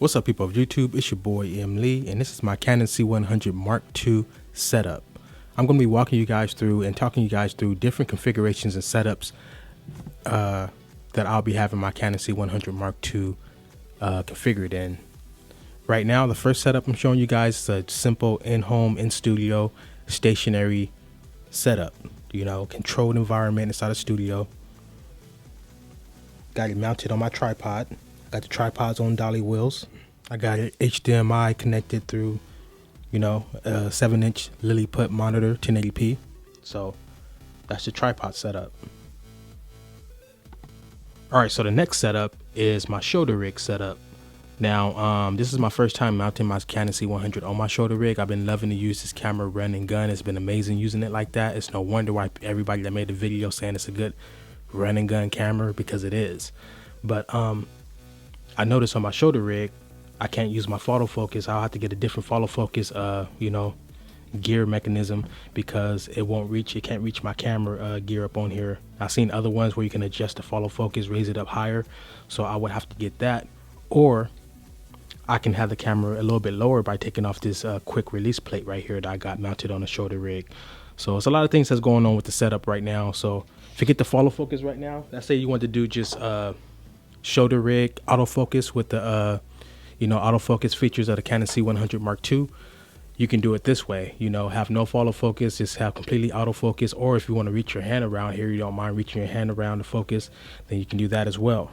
What's up, people of YouTube? It's your boy M. Lee, and this is my Canon C100 Mark II setup. I'm going to be walking you guys through and talking you guys through different configurations and setups that I'll be having my Canon C100 Mark II configured in. Right now, the first setup I'm showing you guys is a simple in-home, in-studio, stationary setup. You know, controlled environment inside a studio. Got it mounted on my tripod. Got the tripods on dolly wheels. I got it HDMI connected through, a 7-inch Lilliput monitor, 1080p. So that's the tripod setup. All right, so the next setup is my shoulder rig setup. Now, this is my first time mounting my Canon C100 on my shoulder rig. I've been loving to use this camera run and gun. It's been amazing using it like that. It's no wonder why everybody that made the video saying it's a good run and gun camera, because it is. But I noticed on my shoulder rig, I can't use my follow focus. I'll have to get a different follow focus, gear mechanism, because it can't reach my camera gear up on here. I've seen other ones where you can adjust the follow focus, raise it up higher. So I would have to get that, or I can have the camera a little bit lower by taking off this quick release plate right here that I got mounted on the shoulder rig. So it's a lot of things that's going on with the setup right now. So forget the follow focus right now. Let's say you want to do just shoulder rig autofocus with the autofocus features of the Canon C100 Mark II. You can do it this way, have no follow focus, just have completely autofocus. Or if you want to reach your hand around here, you don't mind reaching your hand around to focus, then you can do that as well.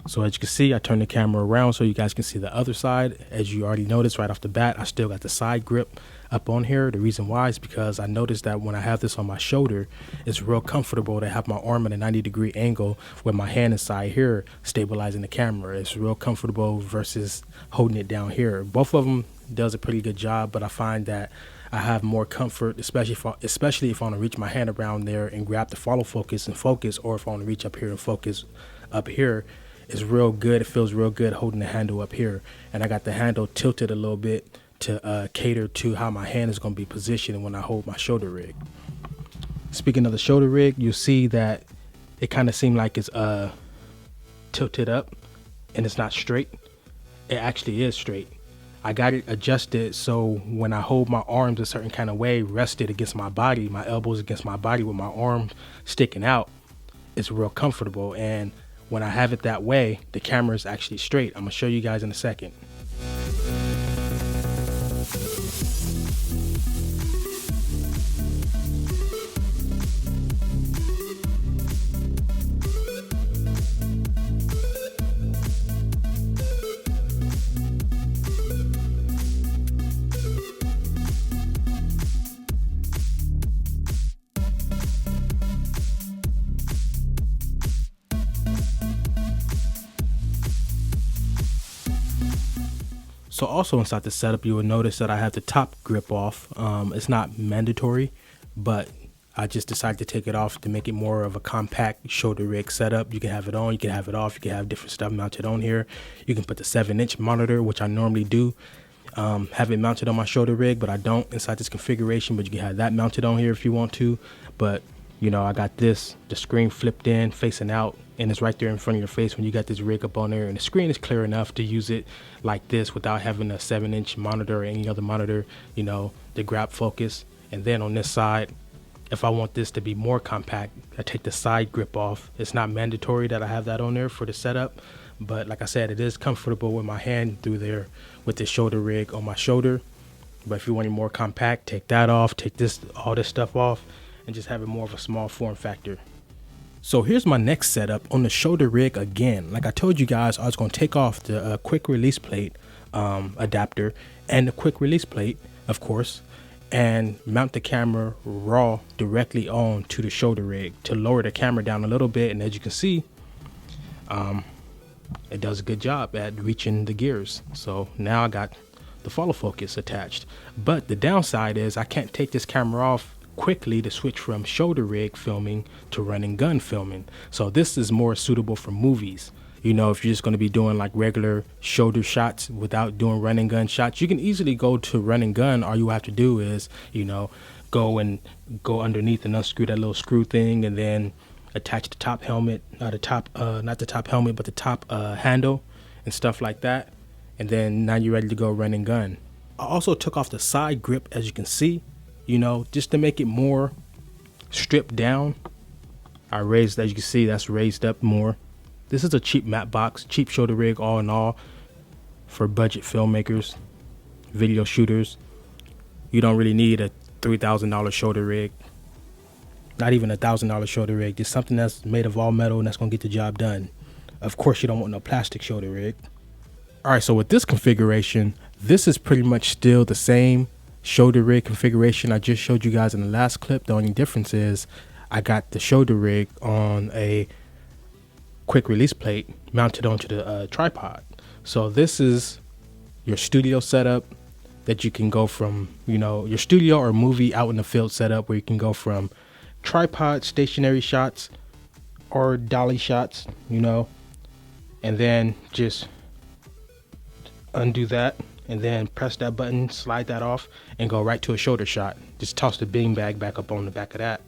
So as you can see, I turned the camera around so you guys can see the other side. As you already noticed right off the bat, I still got the side grip up on here. The reason why is because I noticed that when I have this on my shoulder, it's real comfortable to have my arm at a 90-degree angle with my hand inside here stabilizing the camera. It's real comfortable versus holding it down here. Both of them does a pretty good job, but I find that I have more comfort, especially if I want to reach my hand around there and grab the follow focus and focus, or if I want to reach up here and focus up here. It's real good. It feels real good holding the handle up here, and I got the handle tilted a little bit to cater to how my hand is going to be positioned when I hold my shoulder rig. Speaking of the shoulder rig, you'll see that it kind of seemed like it's tilted up and it's not straight. It actually is straight. I got it adjusted so when I hold my arms a certain kind of way, rested against my body, my elbows against my body with my arms sticking out, it's real comfortable. And when I have it that way, the camera is actually straight. I'm gonna show you guys in a second. So also inside the setup, you will notice that I have the top grip off. It's not mandatory, but I just decided to take it off to make it more of a compact shoulder rig setup. You can have it on, you can have it off, you can have different stuff mounted on here. You can put the 7-inch monitor, which I normally do, have it mounted on my shoulder rig, but I don't inside this configuration. But you can have that mounted on here if you want to. But I got the screen flipped in, facing out, and it's right there in front of your face when you got this rig up on there, and the screen is clear enough to use it like this without having a 7-inch monitor or any other monitor, to grab focus. And then on this side, if I want this to be more compact, I take the side grip off. It's not mandatory that I have that on there for the setup, but like I said, it is comfortable with my hand through there with the shoulder rig on my shoulder. But if you want it more compact, take that off, take all this stuff off, and just have it more of a small form factor. So here's my next setup on the shoulder rig again. Like I told you guys, I was going to take off the quick release plate adapter and the quick release plate, of course, and mount the camera raw directly on to the shoulder rig to lower the camera down a little bit. And as you can see, it does a good job at reaching the gears. So now I got the follow focus attached. But the downside is I can't take this camera off quickly to switch from shoulder rig filming to run and gun filming. So this is more suitable for movies. If you're just going to be doing like regular shoulder shots without doing run and gun shots, you can easily go to run and gun. All you have to do is, go underneath and unscrew that little screw thing, and then attach the top helmet, not the top helmet, but the top handle and stuff like that. and then now you're ready to go run and gun. I also took off the side grip, as you can see, you know, just to make it more stripped down. I raised, as you can see, that's raised up more. This is a cheap matte box, cheap shoulder rig all in all for budget filmmakers, video shooters. You don't really need a $3,000 shoulder rig, not even a $1,000 shoulder rig, just something that's made of all metal and that's gonna get the job done. Of course, you don't want no plastic shoulder rig. All right, so with this configuration, this is pretty much still the same shoulder rig configuration I just showed you guys in the last clip. The only difference is I got the shoulder rig on a quick release plate mounted onto the tripod. So this is your studio setup that you can go from, you know, your studio or movie out in the field setup where you can go from tripod stationary shots or dolly shots, you know, and then just undo that and then press that button, slide that off, and go right to a shoulder shot. Just toss the bean bag back up on the back of that,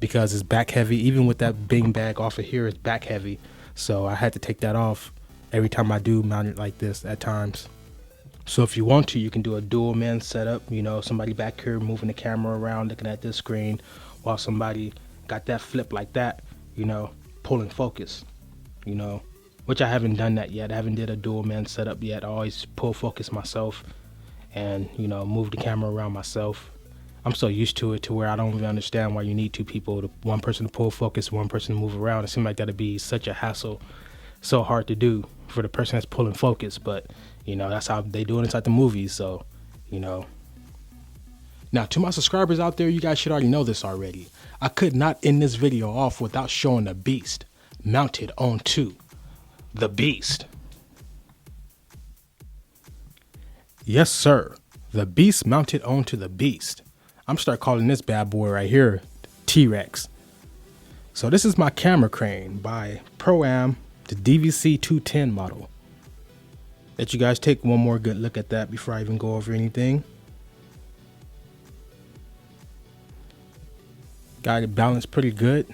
because it's back heavy. Even with that bean bag off of here, it's back heavy, so I had to take that off every time I do mount it like this at times. So if you want to, you can do a dual man setup, you know, somebody back here moving the camera around looking at this screen while somebody got that flip like that, you know, pulling focus, you know, which I haven't done that yet. I haven't did a dual man setup yet. I always pull focus myself and, you know, move the camera around myself. I'm so used to it to where I don't really understand why you need two people, one person to pull focus, one person to move around. It seems like that'd be such a hassle, so hard to do for the person that's pulling focus, but you know, that's how they do it inside the movies, so, you know. Now, to my subscribers out there, you guys should already know this already. I could not end this video off without showing the beast mounted onto the beast. Yes, sir. The beast mounted onto the beast. I'm start calling this bad boy right here T-Rex. So this is my camera crane by Pro-Am, the DVC 210 model. Let you guys take one more good look at that before I even go over anything. Got it balanced pretty good.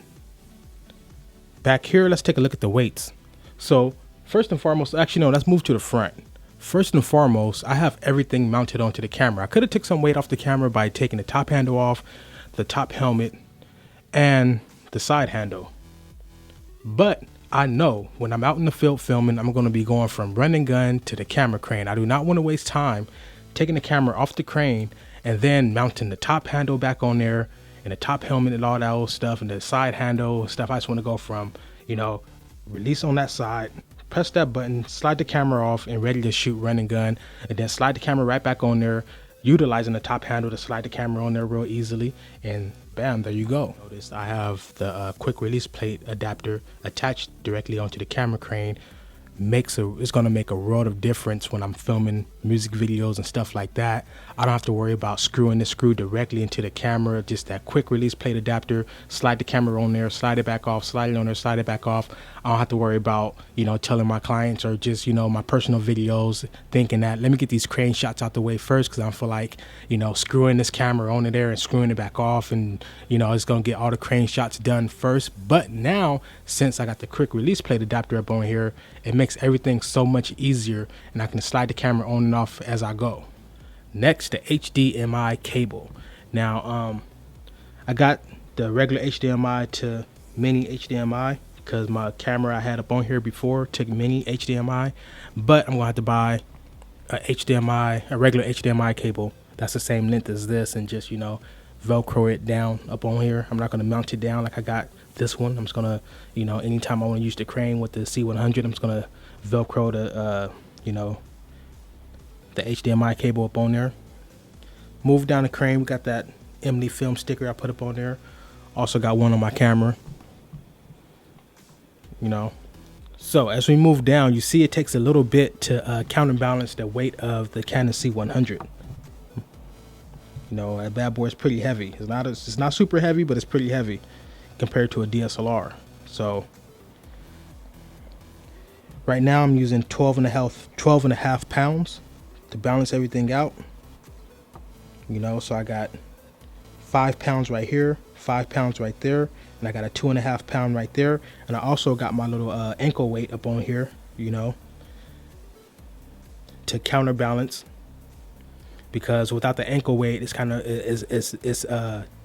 Back here, let's take a look at the weights. So first and foremost, actually no, let's move to the front. First and foremost, I have everything mounted onto the camera. I could have took some weight off the camera by taking the top handle off, the top helmet, and the side handle. But I know when I'm out in the field filming, I'm going to be going from run and gun to the camera crane. I do not want to waste time taking the camera off the crane and then mounting the top handle back on there and the top helmet and all that old stuff and the side handle stuff. I just want to go from, you know, release on that side, press that button, slide the camera off and ready to shoot run and gun, and then slide the camera right back on there, utilizing the top handle to slide the camera on there real easily, and bam, there you go. Notice I have the quick release plate adapter attached directly onto the camera crane. It's gonna make a world of difference when I'm filming music videos and stuff like that. I don't have to worry about screwing the screw directly into the camera. Just that quick release plate adapter, slide the camera on there, slide it back off, slide it on there, slide it back off. I don't have to worry about, you know, telling my clients or just, you know, my personal videos, thinking that let me get these crane shots out the way first, because I feel like, you know, screwing this camera on there and screwing it back off, and, you know, it's gonna get all the crane shots done first. But now, since I got the quick release plate adapter up on here, it makes everything so much easier, and I can slide the camera on and off as I go. Next, the HDMI cable. Now, I got the regular HDMI to mini HDMI because my camera I had up on here before took mini HDMI, but I'm gonna have to buy a regular HDMI cable that's the same length as this, and just, you know, Velcro it down up on here. I'm not gonna mount it down like I got this one. I'm just gonna, you know, anytime I want to use the crane with the C100, I'm just gonna Velcro the, you know, the HDMI cable up on there. Move down the crane, we got that Emily film sticker I put up on there. Also got one on my camera, you know. So as we move down, you see it takes a little bit to counterbalance the weight of the Canon C100. You know, that bad boy is pretty heavy. It's not super heavy, but it's pretty heavy compared to a DSLR. So right now I'm using 12 and a half pounds to balance everything out. You know, so I got 5 pounds right here, 5 pounds right there, and I got a 2.5 pound right there. And I also got my little ankle weight up on here, you know. to counterbalance, because without the ankle weight, it's kind of it's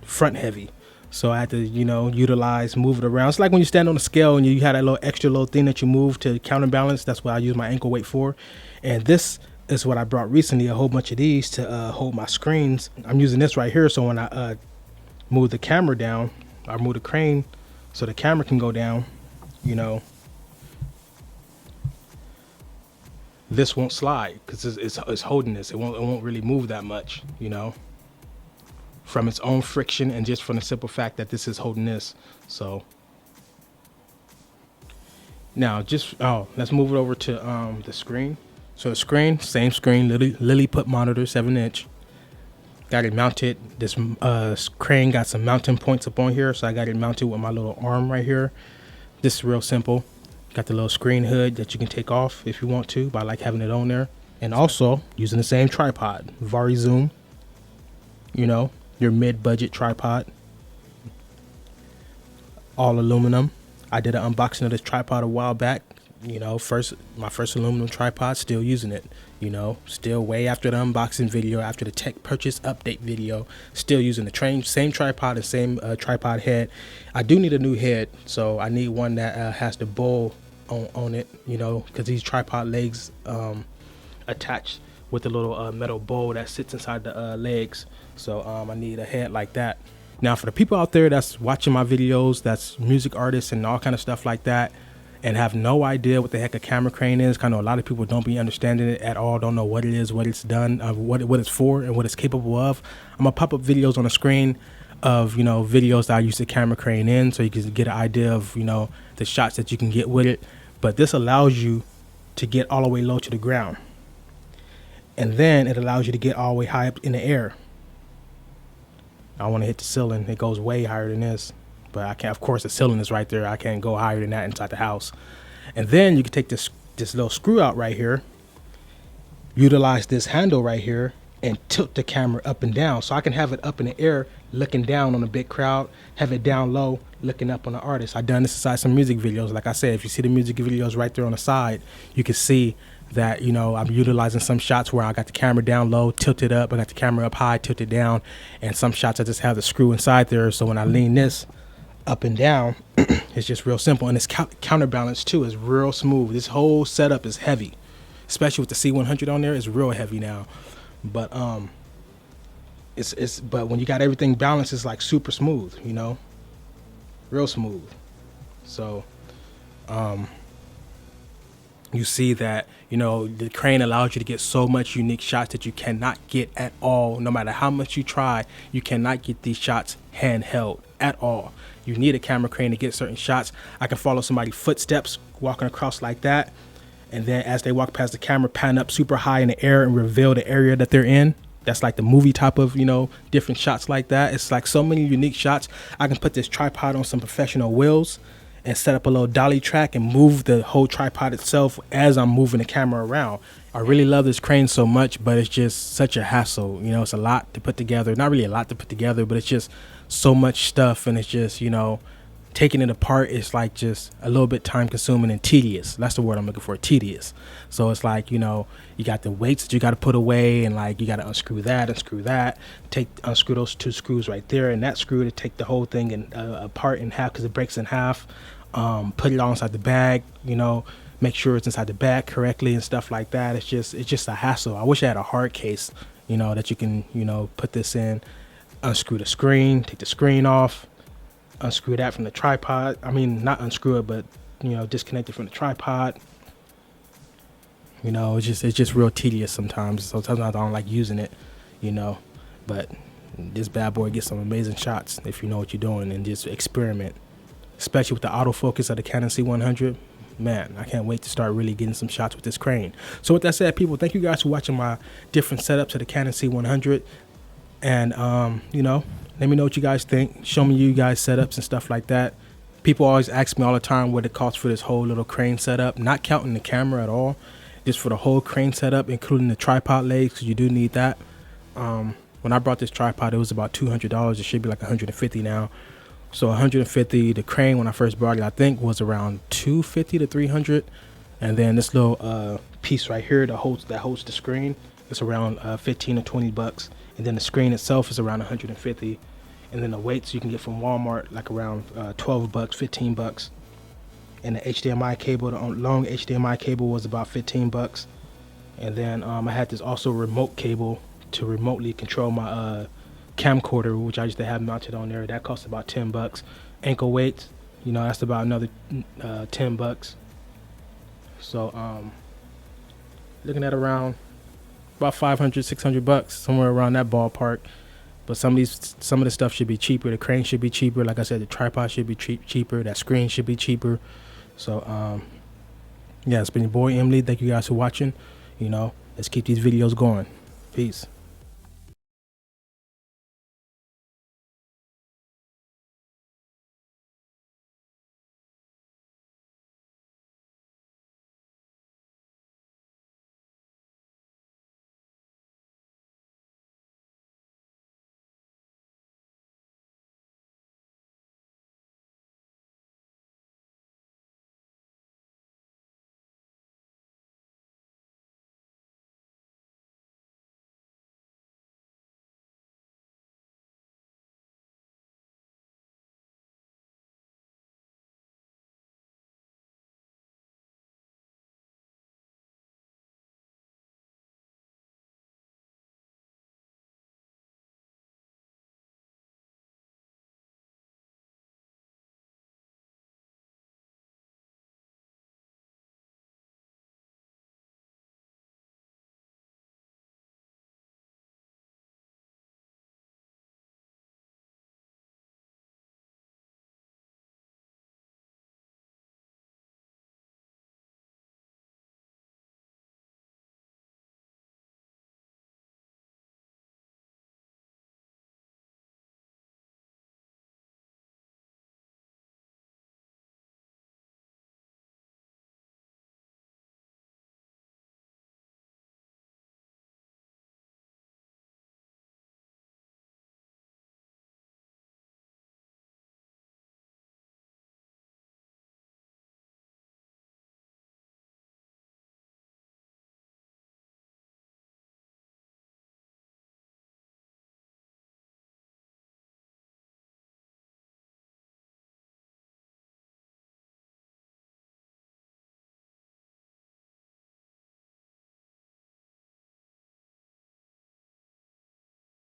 front heavy. So I had to, you know, move it around. It's like when you stand on a scale and you had that little extra little thing that you move to counterbalance. That's what I use my ankle weight for. And this is what I brought recently, a whole bunch of these to hold my screens. I'm using this right here, so when I move the camera down, I move the crane so the camera can go down, you know, this won't slide because it's holding this. It won't really move that much, you know, from its own friction and just from the simple fact that this is holding this. So now let's move it over to the screen. So the screen, same screen, Lily put monitor, 7-inch. Got it mounted. This crane got some mounting points up on here, so I got it mounted with my little arm right here. This is real simple. Got the little screen hood that you can take off if you want to, but I like having it on there. And also using the same tripod, Vari Zoom, you know, your mid-budget tripod, all aluminum. I did an unboxing of this tripod a while back, you know, my first aluminum tripod, still using it, you know, still way after the unboxing video, after the tech purchase update video, still using the same tripod and same tripod head. I do need a new head, so I need one that has the bowl on it, you know, because these tripod legs attached with a little metal bowl that sits inside the legs. So I need a head like that. Now for the people out there that's watching my videos, that's music artists and all kind of stuff like that, and have no idea what the heck a camera crane is, kind of a lot of people don't be understanding it at all, don't know what it is, what it's done, what it's for, and what it's capable of. I'm gonna pop up videos on the screen of, you know, videos that I use the camera crane in, so you can get an idea of, you know, the shots that you can get with it. But this allows you to get all the way low to the ground, and then it allows you to get all the way high up in the air. I want to hit the ceiling. It goes way higher than this, but I can't. Of course, the ceiling is right there. I can't go higher than that inside the house. And then you can take this little screw out right here, utilize this handle right here, and tilt the camera up and down. So I can have it up in the air, looking down on a big crowd, have it down low, looking up on the artist. I've done this inside some music videos. Like I said, if you see the music videos right there on the side, you can see that, you know, I'm utilizing some shots where I got the camera down low, tilted up. I got the camera up high, tilted down. And some shots I just have the screw inside there. So when I lean this up and down, it's just real simple. And it's counterbalance too. It's real smooth. This whole setup is heavy, especially with the C100 on there. It's real heavy now. But but when you got everything balanced, it's like super smooth, you know, real smooth. So you see that, you know, the crane allows you to get so much unique shots that you cannot get at all. No matter how much you try, you cannot get these shots handheld at all. You need a camera crane to get certain shots. I can follow somebody's footsteps walking across like that, and then as they walk past the camera, pan up super high in the air and reveal the area that they're in. That's like the movie type of, you know, different shots like that. It's like so many unique shots. I can put this tripod on some professional wheels and set up a little dolly track and move the whole tripod itself as I'm moving the camera around. I really love this crane so much, but it's just such a hassle. You know, it's a lot to put together. Not really a lot to put together, but it's just so much stuff, and it's just, you know, taking it apart is like just a little bit time consuming and tedious. That's the word I'm looking for, tedious. So it's like, you know, you got the weights that you got to put away, and like you got to unscrew that, unscrew those two screws right there, and that screw to take the whole thing and apart in half, because it breaks in half. Put it all inside the bag, you know, make sure it's inside the bag correctly and stuff like that. It's just a hassle. I wish I had a hard case, you know, that you can, you know, put this in, unscrew the screen, take the screen off, unscrew that from the tripod. I mean, not unscrew it, but, you know, disconnect it from the tripod. You know, it's just real tedious sometimes. So sometimes I don't like using it, you know, but this bad boy gets some amazing shots if you know what you're doing and just experiment, especially with the autofocus of the Canon C100. Man, I can't wait to start really getting some shots with this crane. So with that said, people, thank you guys for watching my different setups of the Canon C100. And, you know, let me know what you guys think. Show me you guys setups and stuff like that. People always ask me all the time what it costs for this whole little crane setup, not counting the camera at all, just for the whole crane setup, including the tripod legs, because you do need that. When I brought this tripod, it was about $200. It should be like $150 now. So $150. The crane, when I first brought it, I think was around $250 to $300. And then this little piece right here that holds the screen. It's around 15 or 20 bucks, and then the screen itself is around 150. And then the weights you can get from Walmart like around 12 bucks, 15 bucks. And the HDMI cable, the long HDMI cable, was about 15 bucks. And then I had this also remote cable to remotely control my camcorder, which I used to have mounted on there. That cost about 10 bucks. Ankle weights, you know, that's about another 10 bucks. So looking at around about 500, 600 bucks, somewhere around that ballpark. But some of the stuff should be cheaper. The crane should be cheaper. Like I said, the tripod should be cheaper. That screen should be cheaper. So yeah, it's been your boy Emily. Thank you guys for watching. You know, let's keep these videos going. Peace.